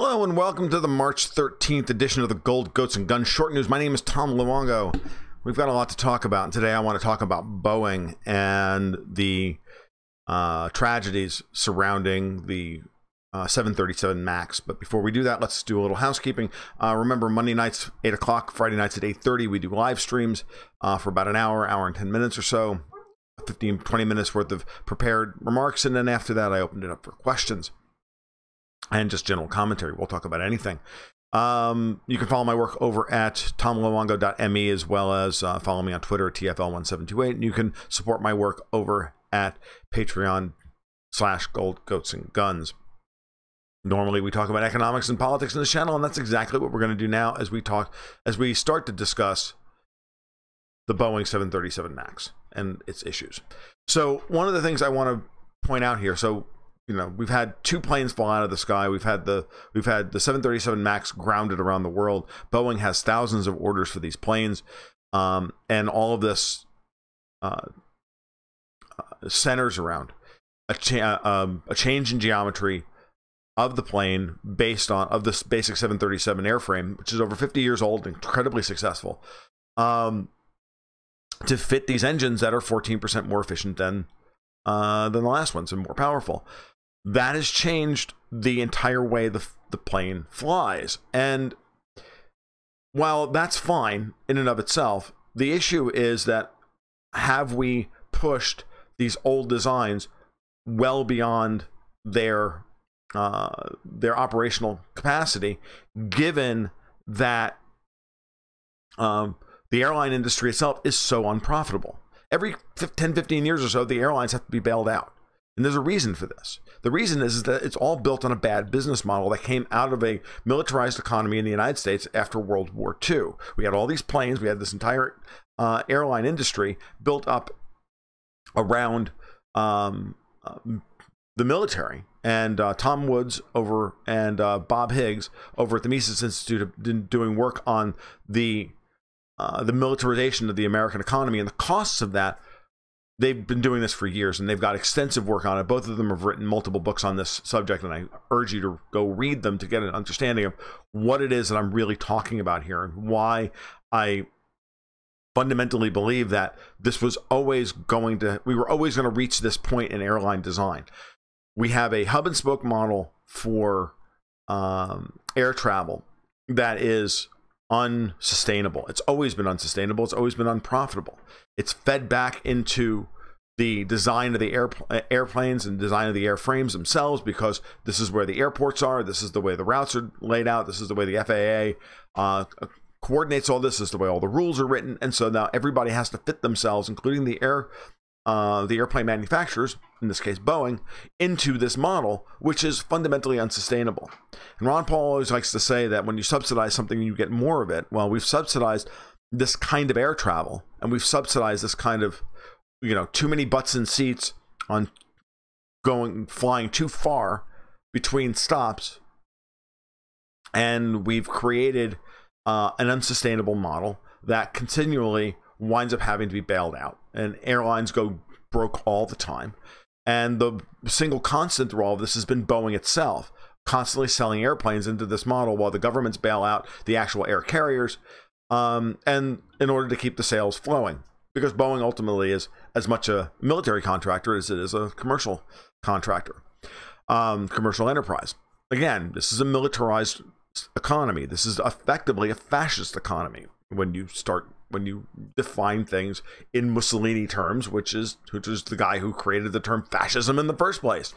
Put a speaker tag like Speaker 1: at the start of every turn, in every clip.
Speaker 1: Hello and welcome to the March 13th edition of the Gold, Goats, and Guns Short News. My name is Tom Luongo. We've got a lot to talk about, and today I want to talk about Boeing and the tragedies surrounding the 737 MAX. But before we do that, let's do a little housekeeping. Remember, Monday nights, 8 o'clock, Friday nights at 8:30, we do live streams for about an hour and 10 minutes or so, 15, 20 minutes worth of prepared remarks, and then after that, I opened it up for questions and just general commentary. We'll talk about anything. You can follow my work over at tomluongo.me, as well as follow me on Twitter at TFL1728. And you can support my work over at Patreon/Gold, Goats, and Guns. Normally, we talk about economics and politics in this channel, and that's exactly what we're going to do now as we start to discuss the Boeing 737 MAX and its issues. So one of the things I want to point out here, we've had two planes fall out of the sky. We've had the 737 MAX grounded around the world. Boeing has thousands of orders for these planes, and all of this centers around a change in geometry of the plane based on this basic 737 airframe, which is over 50 years old, incredibly successful, to fit these engines that are 14% more efficient than the last ones and more powerful. That has changed the entire way the plane flies. And while that's fine in and of itself, the issue is that have we pushed these old designs well beyond their operational capacity, given that the airline industry itself is so unprofitable. Every 10, 15 years or so, the airlines have to be bailed out. And there's a reason for this. The reason is that it's all built on a bad business model that came out of a militarized economy in the United States after World War II. We had all these planes. We had this entire airline industry built up around the military. And Tom Woods over and Bob Higgs over at the Mises Institute have been doing work on the militarization of the American economy and the costs of that. They've been doing this for years, and they've got extensive work on it. Both of them have written multiple books on this subject, and I urge you to go read them to get an understanding of what it is that I'm really talking about here and why I fundamentally believe that this was always we were always going to reach this point in airline design. We have a hub and spoke model for air travel that is unsustainable. It's always been unsustainable. It's always been unprofitable. It's fed back into the design of the airplanes and design of the airframes themselves, because this is where the airports are. This is the way the routes are laid out. This is the way the FAA coordinates all this. This is the way all the rules are written. And so now everybody has to fit themselves, including the airplane manufacturers, in this case Boeing, into this model, which is fundamentally unsustainable. And Ron Paul always likes to say that when you subsidize something, you get more of it. Well, we've subsidized this kind of air travel, and we've subsidized this kind of, too many butts in seats on flying too far between stops, and we've created an unsustainable model that continually winds up having to be bailed out, and airlines go broke all the time. And the single constant through all of this has been Boeing itself, constantly selling airplanes into this model while the governments bail out the actual air carriers, and in order to keep the sales flowing, because Boeing ultimately is as much a military contractor as it is a commercial contractor, commercial enterprise. Again, this is a militarized economy. This is effectively a fascist economy when you define things in Mussolini terms, which is the guy who created the term fascism in the first place,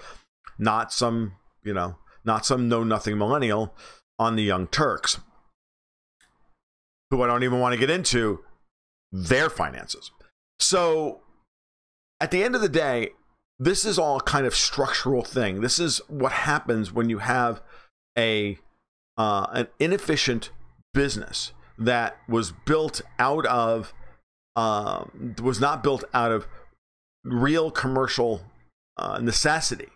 Speaker 1: not some know-nothing millennial on the Young Turks, who I don't even want to get into their finances. So at the end of the day, this is all kind of structural thing. This is what happens when you have an inefficient business that was built out of was not built out of real commercial necessity,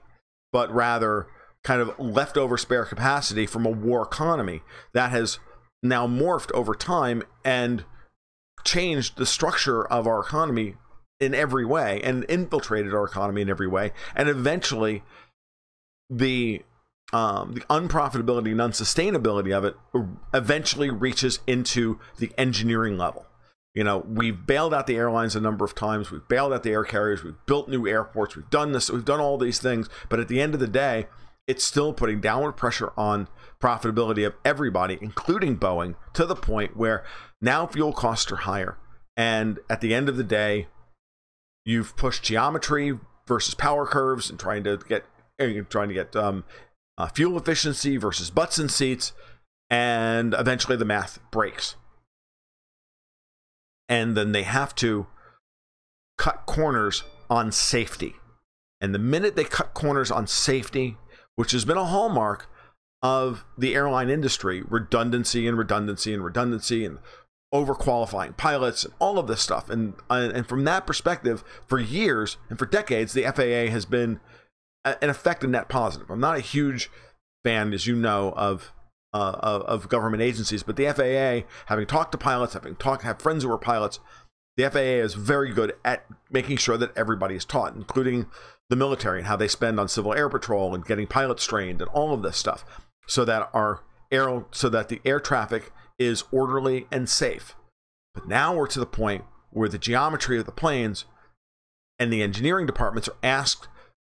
Speaker 1: but rather kind of leftover spare capacity from a war economy that has now morphed over time and changed the structure of our economy in every way and infiltrated our economy in every way. And eventually the the unprofitability and unsustainability of it eventually reaches into the engineering level. You know, we've bailed out the airlines a number of times. We've bailed out the air carriers. We've built new airports. We've done this. We've done all these things. But at the end of the day, it's still putting downward pressure on profitability of everybody, including Boeing, to the point where now fuel costs are higher. And at the end of the day, you've pushed geometry versus power curves and trying to get fuel efficiency versus butts and seats. And eventually the math breaks. And then they have to cut corners on safety. And the minute they cut corners on safety, which has been a hallmark of the airline industry, redundancy and overqualifying pilots and all of this stuff. And from that perspective, for years and for decades, the FAA has been an effect a net positive. I'm not a huge fan, as you know, of government agencies, but the FAA, having talked to pilots, have friends who are pilots, the FAA is very good at making sure that everybody is taught, including the military, and how they spend on civil air patrol and getting pilots trained and all of this stuff, so that the air traffic is orderly and safe. But now we're to the point where the geometry of the planes and the engineering departments are asked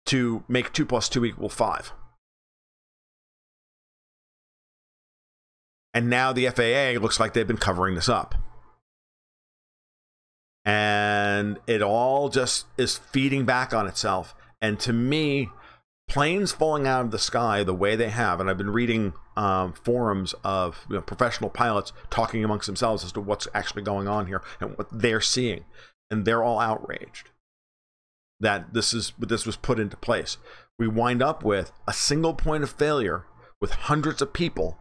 Speaker 1: to make 2 + 2 = 5. And now the FAA looks like they've been covering this up. And it all just is feeding back on itself. And to me, planes falling out of the sky the way they have, and I've been reading forums of professional pilots talking amongst themselves as to what's actually going on here and what they're seeing. And they're all outraged that this was put into place. We wind up with a single point of failure with hundreds of people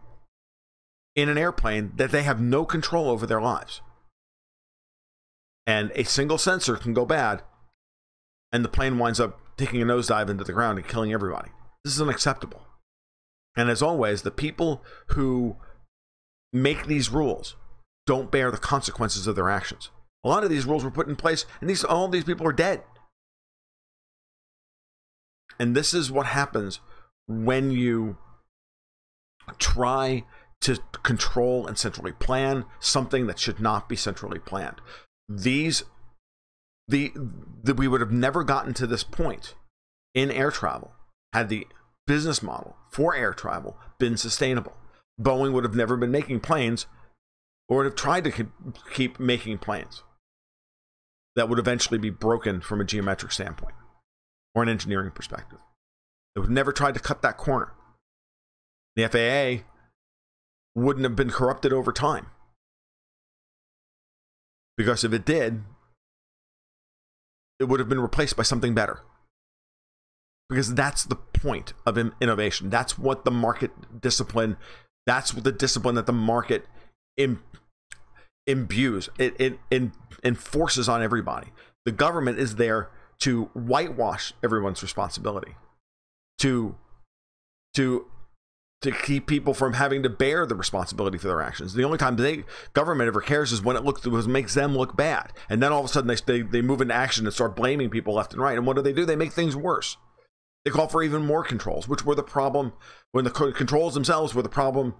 Speaker 1: in an airplane that they have no control over their lives. And a single sensor can go bad, and the plane winds up taking a nosedive into the ground and killing everybody. This is unacceptable. And as always, the people who make these rules don't bear the consequences of their actions. A lot of these rules were put in place, and all these people are dead. And this is what happens when you try to control and centrally plan something that should not be centrally planned. We would have never gotten to this point in air travel had the business model for air travel been sustainable. Boeing would have never been making planes, or would have tried to keep making planes that would eventually be broken from a geometric standpoint or an engineering perspective. They would have never tried to cut that corner. The FAA wouldn't have been corrupted over time. Because if it did, it would have been replaced by something better. Because that's the point of innovation. That's what the market discipline, that's what the discipline that the market imbues. It enforces on everybody. The government is there to whitewash everyone's responsibility. To keep people from having to bear the responsibility for their actions. The only time government ever cares is when it makes them look bad. And then all of a sudden they move into action and start blaming people left and right. And what do? They make things worse. They call for even more controls, which were the problem when the controls themselves were the problem,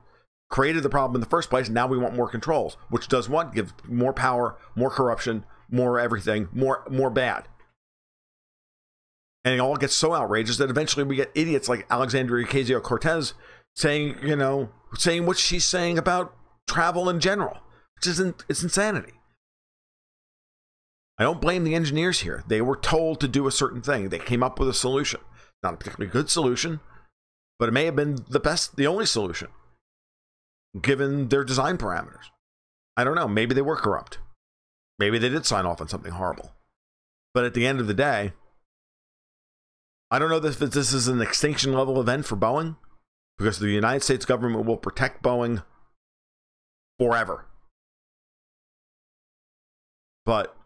Speaker 1: created the problem in the first place. Now we want more controls, which does what? Give more power, more corruption, more everything, more bad. And it all gets so outrageous that eventually we get idiots like Alexandria Ocasio-Cortez saying what she's saying about travel in general, which it's insanity. I don't blame the engineers here. They were told to do a certain thing. They came up with a solution. Not a particularly good solution, but it may have been the only solution, given their design parameters. I don't know. Maybe they were corrupt. Maybe they did sign off on something horrible. But at the end of the day, I don't know if this is an extinction level event for Boeing, because the United States government will protect Boeing forever. But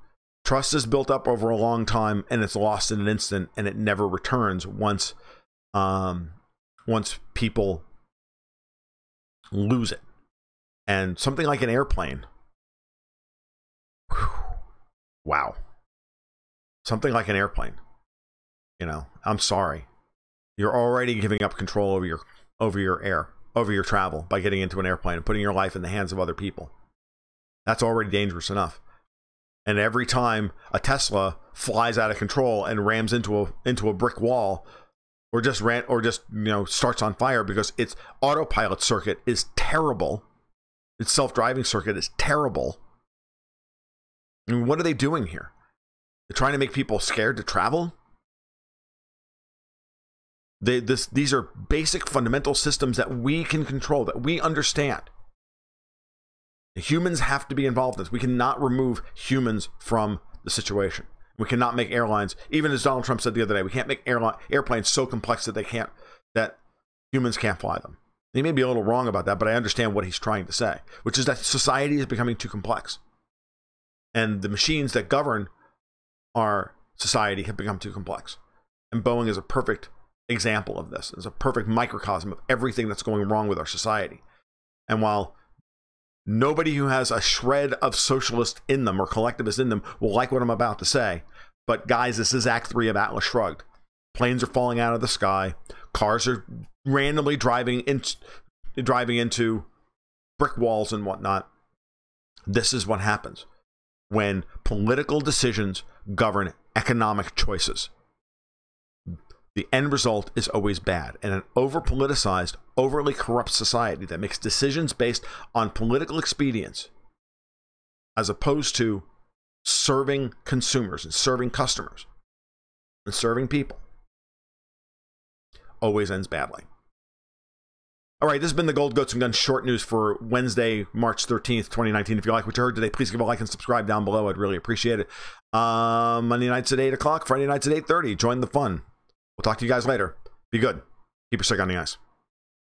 Speaker 1: trust is built up over a long time, and it's lost in an instant, and it never returns once people lose it. And something like an airplane, wow. Something like an airplane, I'm sorry. You're already giving up control over your travel by getting into an airplane and putting your life in the hands of other people. That's already dangerous enough. And every time a Tesla flies out of control and rams into a brick wall, or just starts on fire because its autopilot circuit is terrible, its self-driving circuit is terrible. I mean, what are they doing here? They're trying to make people scared to travel. These are basic fundamental systems that we can control, that we understand. Humans have to be involved in this. We cannot remove humans from the situation. We cannot make airlines, even as Donald Trump said the other day, we can't make airplanes so complex that humans can't fly them. He may be a little wrong about that, but I understand what he's trying to say, which is that society is becoming too complex. And the machines that govern our society have become too complex. And Boeing is a perfect example of this. It's a perfect microcosm of everything that's going wrong with our society. And while nobody who has a shred of socialist in them or collectivist in them will like what I'm about to say, but guys, this is Act 3 of Atlas Shrugged. Planes are falling out of the sky. Cars are randomly driving into brick walls and whatnot. This is what happens when political decisions govern economic choices. The end result is always bad. And an over-politicized, overly corrupt society that makes decisions based on political expedience, as opposed to serving consumers and serving customers and serving people, always ends badly. All right, this has been the Gold Goats and Guns short news for Wednesday, March 13th, 2019. If you like what you heard today, please give a like and subscribe down below. I'd really appreciate it. Monday nights at 8 o'clock, Friday nights at 8:30. Join the fun. We'll talk to you guys later. Be good. Keep your stick on the ice.